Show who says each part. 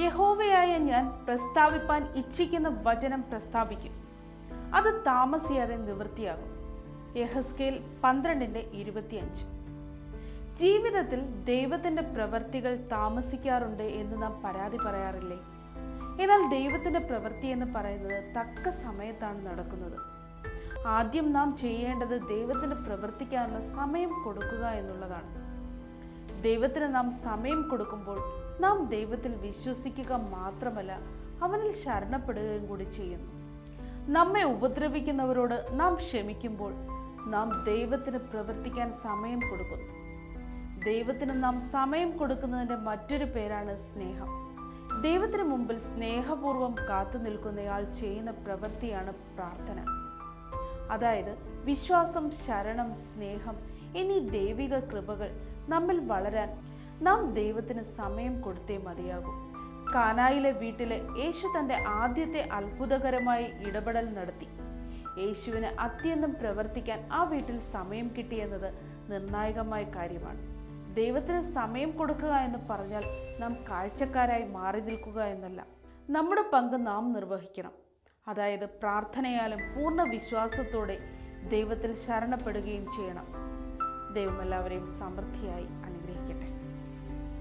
Speaker 1: യഹോവയായ ഞാൻ പ്രസ്താവിപ്പാൻ ഇച്ഛിക്കുന്ന വചനം പ്രസ്താവിക്കും, അത് താമസിയാതെ നിവൃത്തിയാകും. യെഹെസ്കേൽ 12:25. ജീവിതത്തിൽ ദൈവത്തിന്റെ പ്രവൃത്തികൾ താമസിക്കാറുണ്ട് എന്ന് നാം പരാതി പറയാറില്ലേ? എന്നാൽ ദൈവത്തിന്റെ പ്രവൃത്തി എന്ന് പറയുന്നത് തക്ക സമയത്താണ് നടക്കുന്നത്. ആദ്യം നാം ചെയ്യേണ്ടത് ദൈവത്തിന് പ്രവർത്തിക്കാനുള്ള സമയം കൊടുക്കുക എന്നുള്ളതാണ്. ദൈവത്തിന് നാം സമയം കൊടുക്കുമ്പോൾ നാം ദൈവത്തിൽ വിശ്വസിക്കുക മാത്രമല്ല, അവനിൽ ശരണപ്പെടുകയും കൂടി ചെയ്യുന്നു. നമ്മെ ഉപദ്രവിക്കുന്നവരോട് നാം ക്ഷമിക്കുമ്പോൾ നാം ദൈവത്തിന് പ്രവർത്തിക്കാൻ സമയം കൊടുക്കുന്നു. ദൈവത്തിന് നാം സമയം കൊടുക്കുന്നതിൻ്റെ മറ്റൊരു പേരാണ് സ്നേഹം. ദൈവത്തിന് മുമ്പിൽ സ്നേഹപൂർവ്വം കാത്തു നിൽക്കുന്നയാൾ ചെയ്യുന്ന പ്രവൃത്തിയാണ് പ്രാർത്ഥന. അതായത് വിശ്വാസം, ശരണം, സ്നേഹം എന്നീ ദൈവിക കൃപകൾ നമ്മിൽ വളരാൻ നാം ദൈവത്തിന് സമയം കൊടുത്തേ മതിയാകും. കാനായിലെ വീട്ടിലെ യേശു തൻ്റെ ആദ്യത്തെ അത്ഭുതകരമായ ഇടപെടൽ നടത്തി. യേശുവിന് അത്യന്തം പ്രവർത്തിക്കാൻ ആ വീട്ടിൽ സമയം കിട്ടിയെന്നത് നിർണായകമായ കാര്യമാണ്. ദൈവത്തിന് സമയം കൊടുക്കുക എന്ന് പറഞ്ഞാൽ നാം കാഴ്ചക്കാരായി മാറി നിൽക്കുക എന്നല്ല. നമ്മുടെ പങ്ക് നാം നിർവഹിക്കണം. അതായത് പ്രാർത്ഥനയാലും പൂർണ്ണ വിശ്വാസത്തോടെ ദൈവത്തിൽ ശരണപ്പെടുകയും ചെയ്യണം. ദൈവം എല്ലാവരെയും സമൃദ്ധിയായി അനുഗ്രഹിക്കട്ടെ.